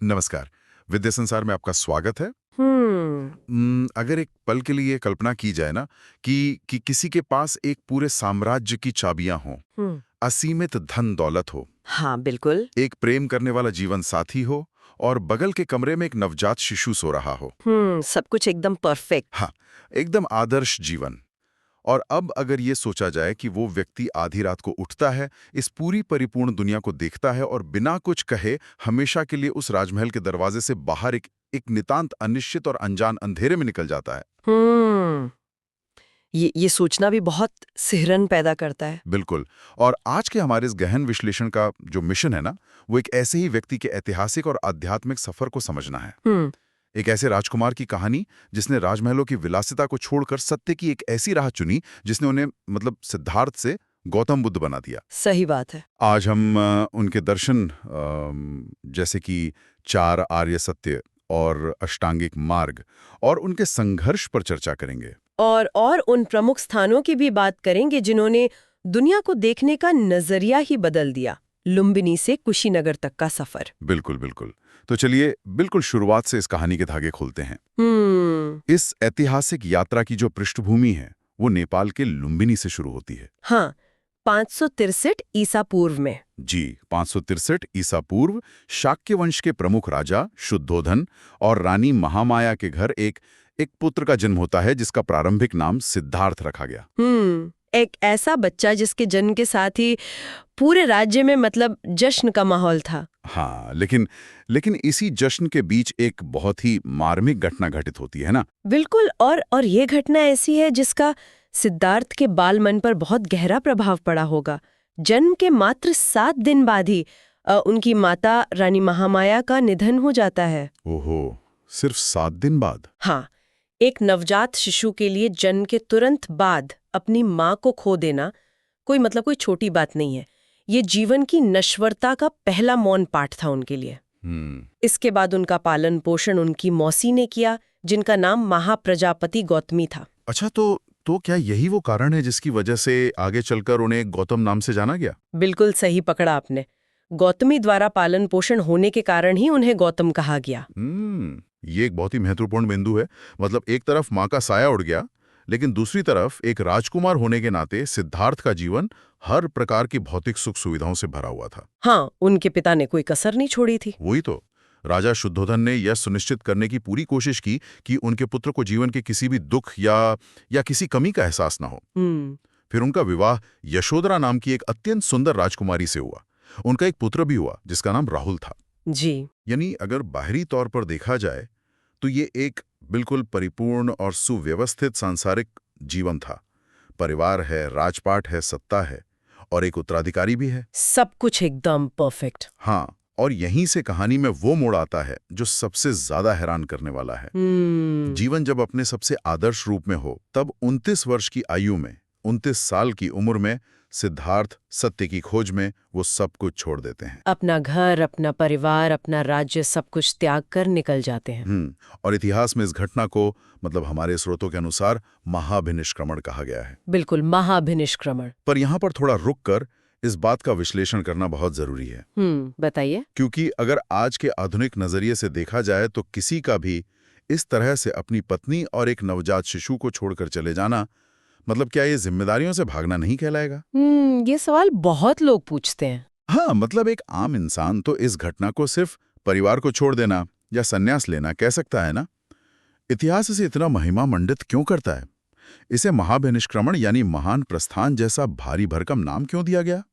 नमस्कार। विद्या संसार में आपका स्वागत है। अगर एक पल के लिए कल्पना की जाए ना कि किसी के पास एक पूरे साम्राज्य की चाबियां हों, हम्म। असीमित धन दौलत हो, हाँ, बिल्कुल। एक प्रेम करने वाला जीवन साथी हो और बगल के कमरे में एक नवजात शिशु सो रहा हो। सब कुछ एकदम परफेक्ट। हाँ, एकदम आदर्श जीवन। और अब अगर ये सोचा जाए कि वो व्यक्ति आधी रात को उठता है, इस पूरी परिपूर्ण दुनिया को देखता है और बिना कुछ कहे हमेशा के लिए उस राजमहल के दरवाजे से बाहर एक नितांत अनिश्चित और अनजान अंधेरे में निकल जाता है। हम्म ये सोचना भी बहुत सिहरन पैदा करता है। बिल्कुल। और आज के हमारे इस गहन विश्लेषण का जो मिशन है ना, वो एक ऐसे ही व्यक्ति के ऐतिहासिक और आध्यात्मिक सफर को समझना है। हम्म एक ऐसे राजकुमार की कहानी जिसने राजमहलों की विलासिता को छोड़कर सत्य की एक ऐसी राह चुनी जिसने उन्हें सिद्धार्थ से गौतम बुद्ध बना दिया। सही बात है। आज हम उनके दर्शन जैसे कि चार आर्य सत्य और अष्टांगिक मार्ग और उनके संघर्ष पर चर्चा करेंगे। और उन प्रमुख स्थानों की भी बात करेंगे जिन्होंने दुनिया को देखने का नजरिया ही बदल दिया। लुम्बिनी से कुशीनगर तक का सफर। बिल्कुल बिल्कुल। तो चलिए बिल्कुल शुरुआत से इस कहानी के धागे खोलते हैं। हम्म इस ऐतिहासिक यात्रा की जो पृष्ठभूमि है वो नेपाल के लुम्बिनी से शुरू होती है। हाँ, 563 ईसा पूर्व में। जी, 563 ईसा पूर्व शाक्य वंश के प्रमुख राजा शुद्धोधन और रानी महामाया के घर एक पुत्र का जन्म होता है जिसका प्रारंभिक नाम सिद्धार्थ रखा गया। एक ऐसा बच्चा जिसके जन्म के साथ ही पूरे राज्य में जश्न का माहौल था। हाँ, लेकिन इसी जश्न के बीच एक बहुत ही मार्मिक घटना घटित होती है ना। बिल्कुल। और ये घटना ऐसी है जिसका सिद्धार्थ के बाल मन पर बहुत गहरा प्रभाव पड़ा होगा। जन्म के मात्र 7 दिन बाद ही उनकी माता रानी महामाया का निधन हो जाता है। ओहो, सिर्फ 7 दिन बाद? हाँ, एक नवजात शिशु के लिए जन्म के तुरंत बाद अपनी माँ को खो देना कोई छोटी बात नहीं है। ये जीवन की नश्वरता का पहला मौन पाठ था उनके लिए। इसके बाद उनका पालन पोषण उनकी मौसी ने किया, जिनका नाम महाप्रजापति गौतमी था। अच्छा, तो क्या यही वो कारण है जिसकी वजह से आगे चलकर उन्हें गौतम नाम से जाना गया? बिल्कुल सही पकड़ा आपने। गौतमी द्वारा पालन पोषण होने के कारण ही उन्हें गौतम कहा गया। ये एक बहुत ही महत्वपूर्ण बिंदु है। एक तरफ माँ का साया उड़ गया, लेकिन दूसरी तरफ एक राजकुमार होने के नाते सिद्धार्थ का जीवन हर प्रकार की भौतिक सुख सुविधाओं से भरा हुआ था। हाँ, उनके पिता ने कोई कसर नहीं छोड़ी थी। वही तो। राजा शुद्धोधन ने यह सुनिश्चित करने की पूरी कोशिश की कि उनके पुत्र को जीवन के किसी भी दुख या किसी कमी का एहसास ना हो। फिर उनका विवाह यशोधरा नाम की एक अत्यंत सुंदर राजकुमारी से हुआ। उनका एक पुत्र भी हुआ जिसका नाम राहुल था। जी। यानी अगर बाहरी तौर पर देखा जाए तो ये एक बिल्कुल परिपूर्ण और सुव्यवस्थित सांसारिक जीवन था। परिवार है, राजपाट है, सत्ता है और एक उत्तराधिकारी भी है। सब कुछ एकदम परफेक्ट। हाँ, और यहीं से कहानी में वो मोड़ आता है जो सबसे ज्यादा हैरान करने वाला है। जीवन जब अपने सबसे आदर्श रूप में हो, तब 29 वर्ष की आयु में, 29 साल की उम्र में सिद्धार्थ सत्य की खोज में वो सब कुछ छोड़ देते हैं। अपना घर, अपना परिवार, अपना राज्य, सब कुछ त्याग कर निकल जाते हैं। और इतिहास में इस घटना को हमारे स्रोतों के अनुसार महाभिनिष्क्रमण कहा गया है। बिल्कुल, महाभिनिष्क्रमण। पर यहाँ पर थोड़ा रुक कर इस बात का विश्लेषण करना बहुत जरूरी है। बताइए। क्योंकि अगर आज के आधुनिक नजरिए से देखा जाए तो किसी का भी इस तरह से अपनी पत्नी और एक नवजात शिशु को छोड़कर चले जाना, क्या ये जिम्मेदारियों से भागना नहीं कहलाएगा? ये सवाल बहुत लोग पूछते हैं। हाँ, एक आम इंसान तो इस घटना को सिर्फ परिवार को छोड़ देना या संन्यास लेना कह सकता है ना। इतिहास इसे इतना महिमा मंडित क्यों करता है? इसे महाभिनिष्क्रमण यानी महान प्रस्थान जैसा भारी भरकम नाम क्यों दिया गया?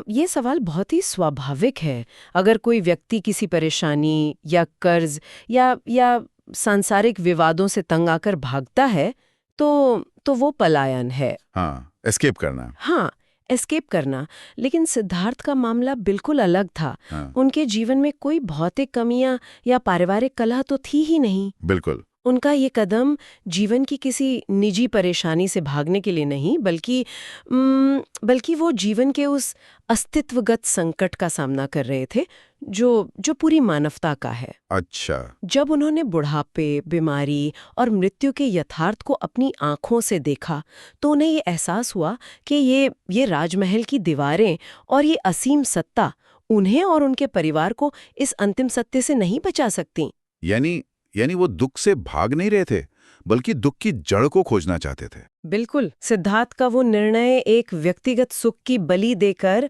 ये सवाल बहुत ही स्वाभाविक है। अगर कोई व्यक्ति किसी परेशानी या कर्ज या सांसारिक विवादों से तंग आकर भागता है तो वो पलायन है। हाँ, एस्केप करना। हाँ, एस्केप करना। लेकिन सिद्धार्थ का मामला बिल्कुल अलग था। हाँ। उनके जीवन में कोई भौतिक कमियां या पारिवारिक कलह तो थी ही नहीं। बिल्कुल। उनका ये कदम जीवन की किसी निजी परेशानी से भागने के लिए नहीं, बल्कि वो जीवन के उस अस्तित्वगत संकट का सामना कर रहे थे जो पूरी मानवता का है। अच्छा। जब उन्होंने बुढ़ापे, बीमारी और मृत्यु के यथार्थ को अपनी आंखों से देखा तो उन्हें ये एहसास हुआ कि ये राजमहल की दीवारें और ये असीम सत्ता उन्हें और उनके परिवार को इस अंतिम सत्य से नहीं बचा सकती। यानी वो दुख से भाग नहीं रहे थे, बल्कि दुख की जड़ को खोजना चाहते थे। बिल्कुल। सिद्धार्थ का वो निर्णय एक व्यक्तिगत सुख की बलि देकर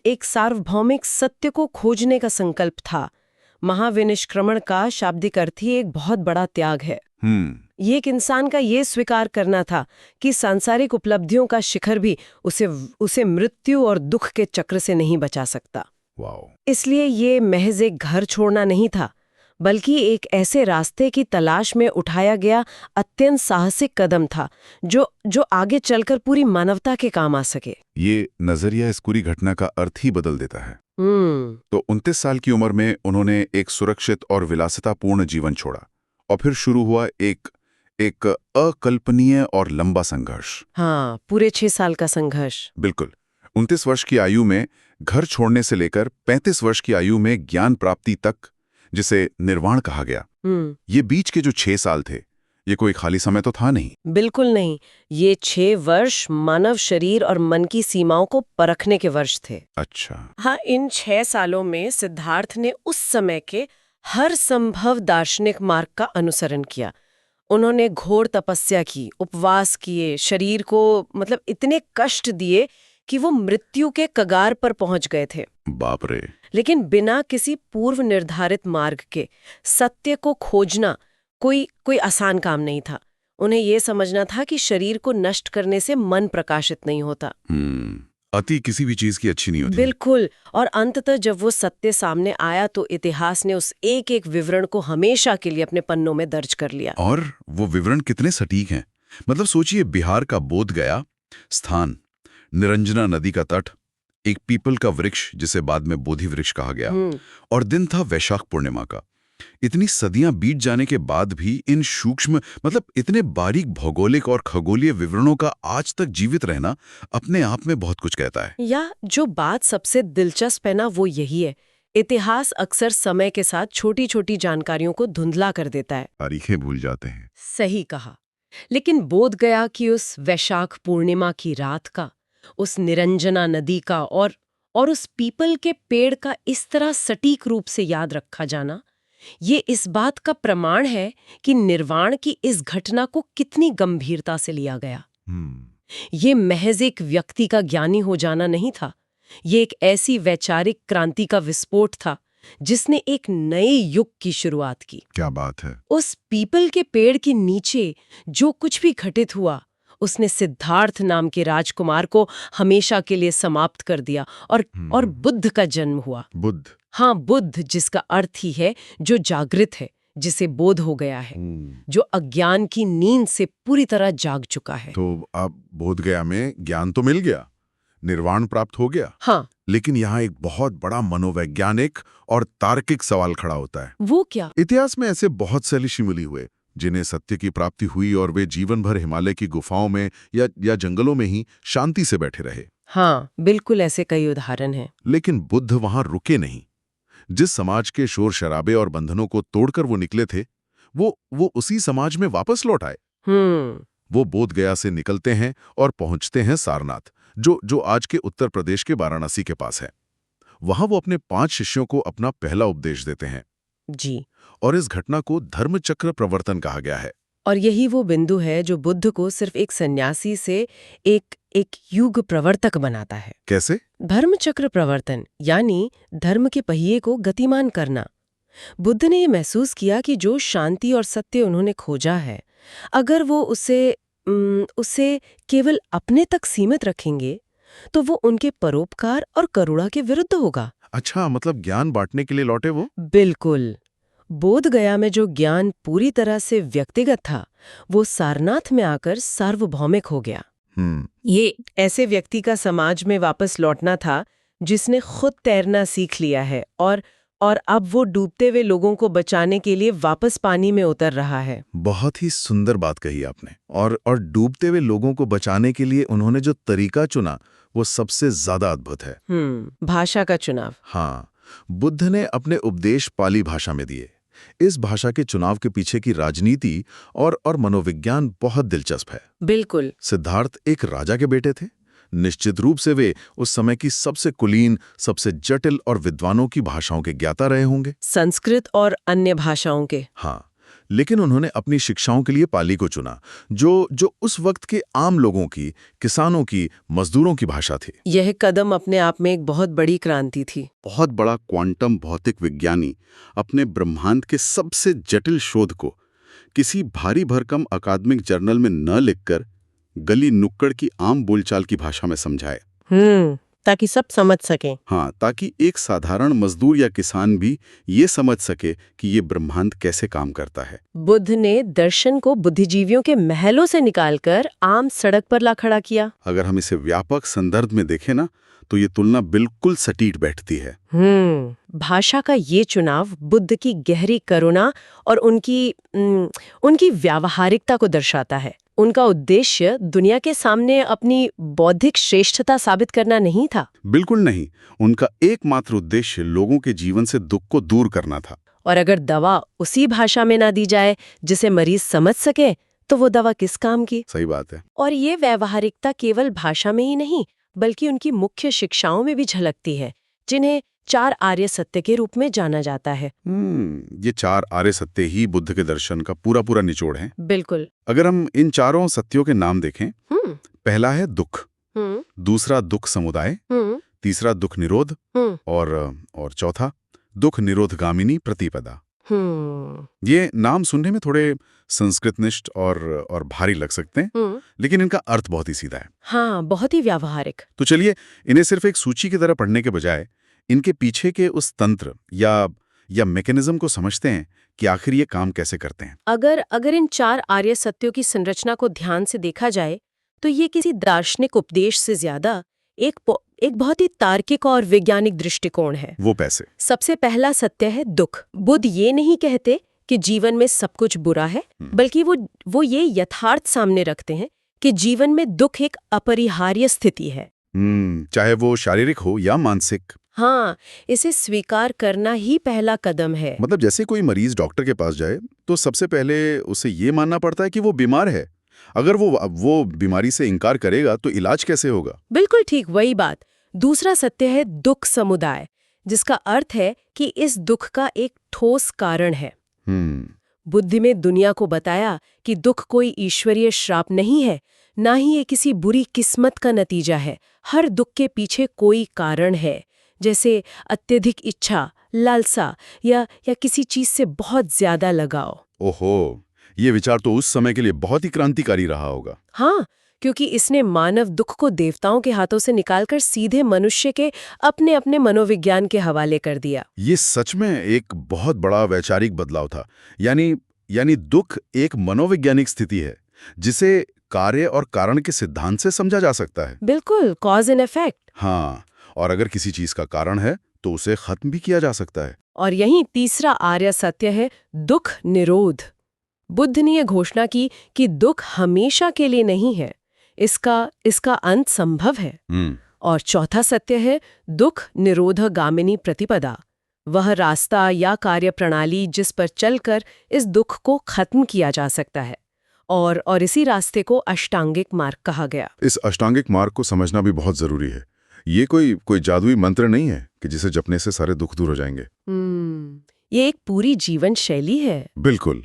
एक सार्वभौमिक सत्य को खोजने का संकल्प था। महाविनिष्क्रमण का शाब्दिक अर्थ ही एक बहुत बड़ा त्याग है। ये एक इंसान का ये स्वीकार करना था कि सांसारिक उपलब्धियों का शिखर भी उसे मृत्यु और दुख के चक्र से नहीं बचा सकता। वाओ। इसलिए ये महज एक घर छोड़ना नहीं था, बल्कि एक ऐसे रास्ते की तलाश में उठाया गया अत्यंत साहसिक कदम था जो आगे चलकर पूरी मानवता के काम आ सके। ये नजरिया इस पूरी घटना का अर्थ ही बदल देता है। तो 29 साल की उम्र में उन्होंने एक सुरक्षित और विलासितापूर्ण जीवन छोड़ा और फिर शुरू हुआ एक अकल्पनीय और लंबा संघर्ष। हाँ, पूरे 6 साल का संघर्ष। बिल्कुल। 29 वर्ष की आयु में घर छोड़ने से लेकर 35 वर्ष की आयु में ज्ञान प्राप्ति तक, जिसे निर्वाण कहा गया, ये बीच के जो 6 साल थे, ये कोई खाली समय तो था नहीं। बिल्कुल नहीं। ये 6 वर्ष मानव शरीर और मन की सीमाओं को परखने के वर्ष थे। अच्छा। हाँ, इन 6 सालों में सिद्धार्थ ने उस समय के हर संभव दार्शनिक मार्ग का अनुसरण किया। उन्होंने घोर तपस्या की, उपवास किए, शरीर को इतने कष्ट दिए कि वो मृत्यु के कगार पर पहुंच गए थे। बाप रे। लेकिन बिना किसी पूर्व निर्धारित मार्ग के सत्य को खोजना कोई आसान काम नहीं था। उन्हें ये समझना था कि शरीर को नष्ट करने से मन प्रकाशित नहीं होता। अति किसी भी चीज की अच्छी नहीं होती। बिल्कुल। और अंततः जब वो सत्य सामने आया तो इतिहास ने उस एक एक विवरण को हमेशा के लिए अपने पन्नों में दर्ज कर लिया। और वो विवरण कितने सटीक हैं। सोचिए, बिहार का बोधगया स्थान, निरंजना नदी का तट, एक पीपल का वृक्ष जिसे बाद में बोधि वृक्ष कहा गया, और दिन था वैशाख पूर्णिमा का। इतनी सदियां बीत जाने के बाद भी इन सूक्ष्म इतने बारीक भौगोलिक और खगोलीय विवरणों का आज तक जीवित रहना अपने आप में बहुत कुछ कहता है। या जो बात सबसे दिलचस्प है ना, वो यही है, इतिहास अक्सर समय के साथ छोटी छोटी जानकारियों को धुंधला कर देता है, तारीखें भूल जाते हैं। सही कहा। लेकिन बोधगया की उस वैशाख पूर्णिमा की रात का, उस निरंजना नदी का और उस पीपल के पेड़ का इस तरह सटीक रूप से याद रखा जाना, ये इस बात का प्रमाण है कि निर्वाण की इस घटना को कितनी गंभीरता से लिया गया। ये महज एक व्यक्ति का ज्ञानी हो जाना नहीं था, ये एक ऐसी वैचारिक क्रांति का विस्फोट था जिसने एक नए युग की शुरुआत की। क्या बात है। उस पीपल के पेड़ के नीचे जो कुछ भी घटित हुआ, उसने सिद्धार्थ नाम के राजकुमार को हमेशा के लिए समाप्त कर दिया और बुद्ध का जन्म हुआ। बुद्ध? हाँ, बुद्ध, जिसका अर्थ ही है जो जागृत है, जिसे बोध हो गया है, जो अज्ञान की नींद से पूरी तरह जाग चुका है। तो अब बोधगया में ज्ञान तो मिल गया, निर्वाण प्राप्त हो गया। हाँ, लेकिन यहाँ एक बहुत बड़ा मनोवैज्ञानिक और तार्किक सवाल खड़ा होता है। वो क्या? इतिहास में ऐसे बहुत से ऋषि-मुनि हुए जिन्हें सत्य की प्राप्ति हुई और वे जीवन भर हिमालय की गुफाओं में या जंगलों में ही शांति से बैठे रहे। हाँ, बिल्कुल ऐसे कई उदाहरण हैं। लेकिन बुद्ध वहां रुके नहीं। जिस समाज के शोर शराबे और बंधनों को तोड़कर वो निकले थे, वो उसी समाज में वापस लौट आए। वो बोधगया से निकलते हैं और पहुंचते हैं सारनाथ, जो आज के उत्तर प्रदेश के वाराणसी के पास है। वहां वो अपने 5 शिष्यों को अपना पहला उपदेश देते हैं जी। और इस घटना को धर्मचक्र प्रवर्तन कहा गया है। और यही वो बिंदु है जो बुद्ध को सिर्फ एक सन्यासी से एक युग प्रवर्तक बनाता है। कैसे? धर्मचक्र प्रवर्तन यानी धर्म के पहिए को गतिमान करना। बुद्ध ने ये महसूस किया कि जो शांति और सत्य उन्होंने खोजा है, अगर वो उसे केवल अपने तक सीमित रखेंगे तो वो उनके परोपकार और करुणा के विरुद्ध होगा। अच्छा, ज्ञान बांटने के लिए लौटे वो? बिल्कुल। बोधगया में जो ज्ञान पूरी तरह से व्यक्तिगत था, वो सारनाथ में आकर सार्वभौमिक हो गया। ये ऐसे व्यक्ति का समाज में वापस लौटना था जिसने खुद तैरना सीख लिया है और अब वो डूबते हुए लोगों को बचाने के लिए वापस पानी में उतर रहा है। बहुत ही सुंदर बात कही आपने। और डूबते हुए लोगों को बचाने के लिए उन्होंने जो तरीका चुना, वो सबसे ज्यादा अद्भुत है। भाषा का चुनाव। हाँ, बुद्ध ने अपने उपदेश पाली भाषा में दिए। इस भाषा के चुनाव के पीछे की राजनीति और मनोविज्ञान बहुत दिलचस्प है। बिल्कुल। सिद्धार्थ एक राजा के बेटे थे निश्चित रूप से वे उस समय की सबसे कुलीन, सबसे जटिल और विद्वानों की भाषाओं के ज्ञाता रहे होंगे। संस्कृत और अन्य भाषाओं के। हाँ, लेकिन उन्होंने अपनी शिक्षाओं के लिए पाली को चुना, जो उस वक्त के आम लोगों की, किसानों की, मजदूरों की भाषा थी। यह कदम अपने आप में एक बहुत बड़ी क्रांति थी। बहुत बड़ा क्वांटम भौतिक विज्ञानी अपने ब्रह्मांड के सबसे जटिल शोध को किसी भारी भरकम अकादमिक जर्नल में न लिखकर गली नुक्कड़ की आम बोलचाल की भाषा में समझाए। ताकि सब समझ सकें। हाँ, ताकि एक साधारण मजदूर या किसान भी ये समझ सके कि ये ब्रह्मांड कैसे काम करता है। बुद्ध ने दर्शन को बुद्धिजीवियों के महलों से निकालकर आम सड़क पर ला खड़ा किया। अगर हम इसे व्यापक संदर्भ में देखें ना, तो ये तुलना बिल्कुल सटीक बैठती है। भाषा का ये चुनाव बुद्ध की गहरी करुणा और उनकी व्यावहारिकता को दर्शाता है। उनका उद्देश्य दुनिया के सामने अपनी बौद्धिक श्रेष्ठता साबित करना नहीं था। बिल्कुल नहीं। उनका एकमात्र उद्देश्य लोगों के जीवन से दुख को दूर करना था। और अगर दवा उसी भाषा में ना दी जाए जिसे मरीज समझ सके, तो वो दवा किस काम की? सही बात है। और ये व्यावहारिकता केवल भाषा में ही नहीं, बल्कि उनकी मुख्य शिक्षाओं में भी झलकती है, जिन्हें 4 आर्य सत्य के रूप में जाना जाता है। ये 4 आर्य सत्य ही बुद्ध के दर्शन का पूरा निचोड़ है। बिल्कुल। अगर हम इन चारों सत्यों के नाम देखें, पहला है दुख, दूसरा दुख समुदाय, तीसरा दुख निरोध और चौथा दुख निरोधगामिनी प्रतिपदा। ये नाम सुनने में थोड़े संस्कृतनिष्ठ और भारी लग सकते हैं, लेकिन इनका अर्थ बहुत ही सीधा है। हाँ, बहुत ही व्यावहारिक। तो चलिए इन्हें सिर्फ एक सूची की तरह पढ़ने के बजाय इनके पीछे के उस तंत्र या मैकेनिज्म को समझते हैं कि आखिर ये काम कैसे करते हैं। अगर इन 4 आर्य सत्यों की संरचना को ध्यान से देखा जाए, तो ये किसी दार्शनिक उपदेश से ज्यादा एक बहुत ही तार्किक और वैज्ञानिक दृष्टिकोण है। वो पैसे। सबसे पहला सत्य है दुख। बुद्ध ये नहीं कहते कि जीवन में सब कुछ बुरा है, बल्कि वो ये यथार्थ सामने रखते हैं कि जीवन में दुख एक अपरिहार्य स्थिति है। चाहे वो शारीरिक हो या मानसिक। हाँ, इसे स्वीकार करना ही पहला कदम है। मतलब जैसे कोई मरीज डॉक्टर के पास जाए तो सबसे पहले उसे ये मानना पड़ता है कि वो बीमार है। अगर वो बीमारी से इनकार करेगा तो इलाज कैसे होगा? बिल्कुल ठीक, वही बात। दूसरा सत्य है दुख समुदाय, जिसका अर्थ है कि इस दुख का एक ठोस कारण है। बुद्ध में दुनिया को बताया कि दुख कोई ईश्वरीय श्राप नहीं है, ना ही ये किसी बुरी किस्मत का नतीजा है। हर दुख के पीछे कोई कारण है, जैसे अत्यधिक इच्छा, लालसा या किसी चीज से बहुत ज्यादा लगाव। ओहो, ये विचार तो उस समय के लिए बहुत ही क्रांतिकारी रहा होगा। हाँ, क्योंकि इसने मानव दुख को देवताओं के हाथों से निकालकर सीधे मनुष्य के अपने मनोविज्ञान के हवाले कर दिया। ये सच में एक बहुत बड़ा वैचारिक बदलाव था। यानी दुख एक मनोवैज्ञानिक स्थिति है जिसे कार्य और कारण के सिद्धांत से समझा जा सकता है। बिल्कुल, कॉज एंड इफेक्ट। हाँ, और अगर किसी चीज का कारण है तो उसे खत्म भी किया जा सकता है। और यही तीसरा आर्य सत्य है दुख निरोध। बुद्ध ने यह घोषणा की कि दुख हमेशा के लिए नहीं है, इसका अंत संभव है। और चौथा सत्य है दुख निरोधगामिनी प्रतिपदा, वह रास्ता या कार्य प्रणाली जिस पर चलकर इस दुख को खत्म किया जा सकता है। और इसी रास्ते को अष्टांगिक मार्ग कहा गया। इस अष्टांगिक मार्ग को समझना भी बहुत जरूरी है। ये कोई जादुई मंत्र नहीं है कि जिसे जपने से सारे दुख दूर हो जाएंगे। ये एक पूरी जीवन शैली है। बिल्कुल,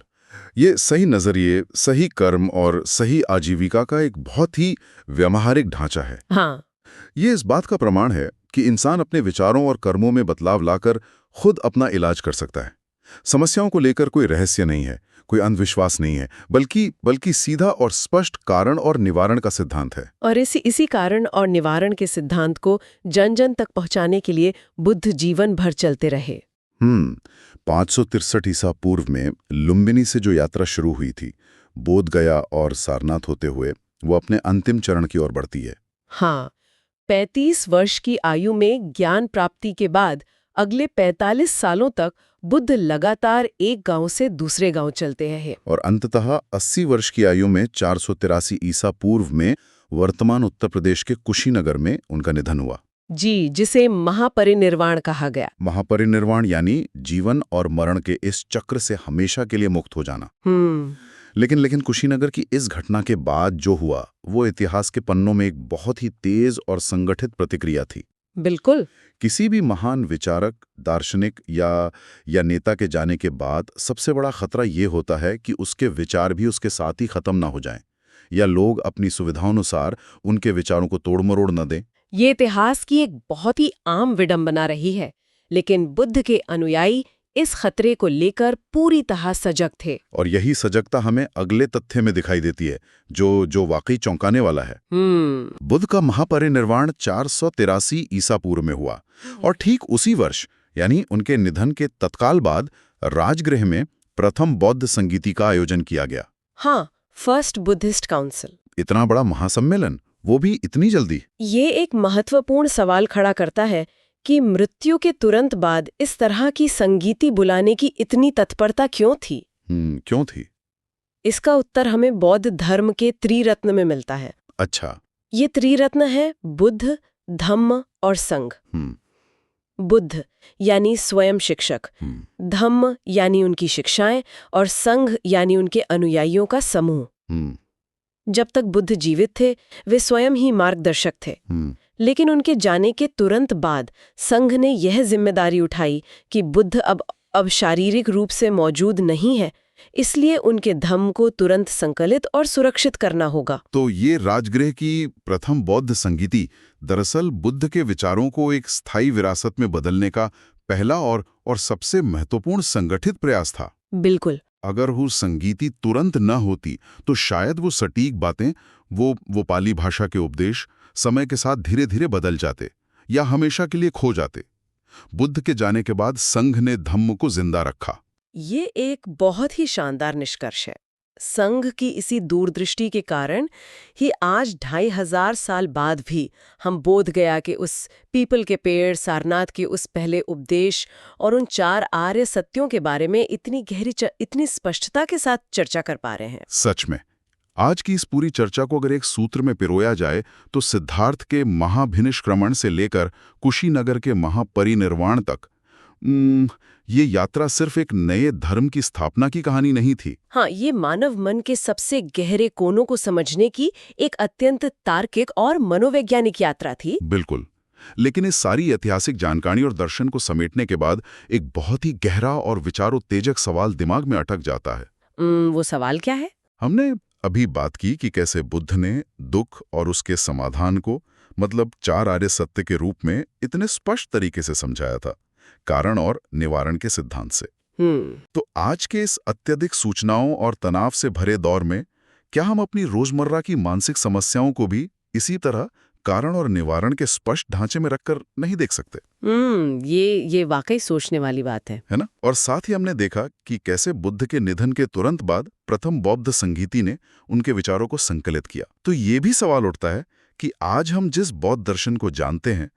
ये सही नजरिए, सही कर्म और सही आजीविका का एक बहुत ही व्यावहारिक ढांचा है। हाँ, ये इस बात का प्रमाण है कि इंसान अपने विचारों और कर्मों में बदलाव लाकर खुद अपना इलाज कर सकता है। समस्याओं को लेकर कोई रहस्य नहीं है, कोई अंधविश्वास नहीं है, बल्कि सीधा और स्पष्ट कारण और निवारण का सिद्धांत है। और इसी कारण और निवारण के सिद्धांत को जन जन तक पहुंचाने के लिए बुद्ध जीवन भर चलते रहे। 563 ईसा पूर्व में लुम्बिनी से जो यात्रा शुरू हुई थी, बोध गया और सारनाथ होते हुए वो अपने अंतिम चरण की ओर बढ़ती है। हाँ, 35 वर्ष की आयु में ज्ञान प्राप्ति के बाद अगले 45 सालों तक बुद्ध लगातार एक गांव से दूसरे गांव चलते हैं। और अंततः 80 वर्ष की आयु में 483 ईसा पूर्व में वर्तमान उत्तर प्रदेश के कुशीनगर में उनका निधन हुआ। जी, जिसे महापरिनिर्वाण कहा गया। महापरिनिर्वाण यानी जीवन और मरण के इस चक्र से हमेशा के लिए मुक्त हो जाना। लेकिन कुशीनगर की इस घटना के बाद जो हुआ वो इतिहास के पन्नों में एक बहुत ही तेज और संगठित प्रतिक्रिया थी। बिल्कुल। किसी भी महान विचारक, दार्शनिक या नेता के जाने के बाद सबसे बड़ा खतरा ये होता है कि उसके विचार भी उसके साथ ही खत्म ना हो जाएं, या लोग अपनी सुविधानुसार उनके विचारों को तोड़ मरोड़ न दें। ये इतिहास की एक बहुत ही आम विडंबना रही है, लेकिन बुद्ध के अनुयायी इस खतरे को लेकर पूरी तरह सजग थे। और यही सजगता हमें अगले तथ्य में दिखाई देती है, जो वाकई चौंकाने वाला है। बुद्ध का महापरिनिर्वाण 483 ईसा पूर्व में हुआ, और ठीक उसी वर्ष यानी उनके निधन के तत्काल बाद राजगृह में प्रथम बौद्ध संगीति का आयोजन किया गया। हाँ, फर्स्ट बुद्धिस्ट काउंसिल। इतना बड़ा महासम्मेलन, वो भी इतनी जल्दी। ये एक महत्वपूर्ण सवाल खड़ा करता है कि मृत्यु के तुरंत बाद इस तरह की संगीति बुलाने की इतनी तत्परता क्यों थी? क्यों थी? इसका उत्तर हमें बौद्ध धर्म के त्रिरत्न में मिलता है। अच्छा। ये त्रिरत्न है बुद्ध, धम्म और संघ। बुद्ध यानी स्वयं शिक्षक, धम्म यानी उनकी शिक्षाएं, और संघ यानी उनके अनुयायियों का समूह। जब तक बुद्ध जीवित थे वे स्वयं ही मार्गदर्शक थे, लेकिन उनके जाने के तुरंत बाद संघ ने यह जिम्मेदारी उठाई कि बुद्ध अब शारीरिक रूप से मौजूद नहीं है, इसलिए उनके धम्म को तुरंत संकलित और सुरक्षित करना होगा। तो ये राजगृह की प्रथम बौद्ध संगीति दरअसल बुद्ध के विचारों को एक स्थायी विरासत में बदलने का पहला और सबसे महत्वपूर्ण संगठित प्रयास था। बिल्कुल। अगर वो संगीति तुरंत न होती तो शायद वो सटीक बातें, वो पाली भाषा के उपदेश समय के साथ धीरे धीरे बदल जाते या हमेशा के लिए खो जाते। बुद्ध के जाने के बाद संघ ने धम्म को जिंदा रखा। ये एक बहुत ही शानदार निष्कर्ष है। संघ की इसी दूरदृष्टि के कारण ही आज 2500 साल बाद भी हम बोध गया के उस पीपल के पेड़, सारनाथ के उस पहले उपदेश और उन 4 आर्य सत्यों के बारे में इतनी स्पष्टता के साथ चर्चा कर पा रहे हैं। सच में आज की इस पूरी चर्चा को अगर एक सूत्र में पिरोया जाए तो सिद्धार्थ के महाभिनिष्क्रमण से लेकर कुशीनगर के महापरिनिर्वाण तक ये यात्रा सिर्फ एक नए धर्म की स्थापना की कहानी नहीं थी। हाँ, ये मानव मन के सबसे गहरे कोनों को समझने की एक अत्यंत तार्किक और मनोवैज्ञानिक यात्रा थी। बिल्कुल। लेकिन इस सारी ऐतिहासिक जानकारी और दर्शन को समेटने के बाद एक बहुत ही गहरा और विचारोत्तेजक सवाल दिमाग में अटक जाता है। वो सवाल क्या है? हमने अभी बात की कि कैसे बुद्ध ने दुख और उसके समाधान को, मतलब 4 आर्य सत्य के रूप में इतने स्पष्ट तरीके से समझाया था, कारण और निवारण के सिद्धांत से। तो आज के इस अत्यधिक सूचनाओं और तनाव से भरे दौर में क्या हम अपनी रोजमर्रा की मानसिक समस्याओं को भी इसी तरह कारण और निवारण के स्पष्ट ढांचे में रखकर नहीं देख सकते? ये वाकई सोचने वाली बात है ना? और साथ ही हमने देखा कि कैसे बुद्ध के निधन के तुरंत बाद प्रथम बौद्ध संगीति ने उनके विचारों को संकलित किया। तो ये भी सवाल उठता है कि आज हम जिस बौद्ध दर्शन को जानते हैं,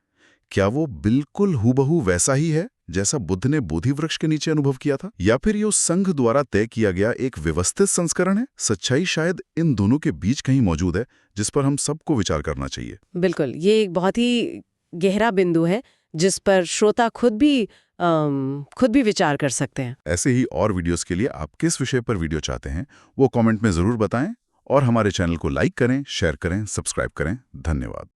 क्या वो बिल्कुल हूबहू वैसा ही है जैसा बुद्ध ने बोधि वृक्ष के नीचे अनुभव किया था, या फिर ये उस संघ द्वारा तय किया गया एक व्यवस्थित संस्करण है? सच्चाई शायद इन दोनों के बीच कहीं मौजूद है, जिस पर हम सबको विचार करना चाहिए। बिल्कुल, ये एक बहुत ही गहरा बिंदु है जिस पर श्रोता खुद भी विचार कर सकते हैं। ऐसे ही और वीडियोस के लिए आप किस विषय पर वीडियो चाहते हैं वो कमेंट में जरूर बताएं, और हमारे चैनल को लाइक करें, शेयर करें, सब्सक्राइब करें। धन्यवाद।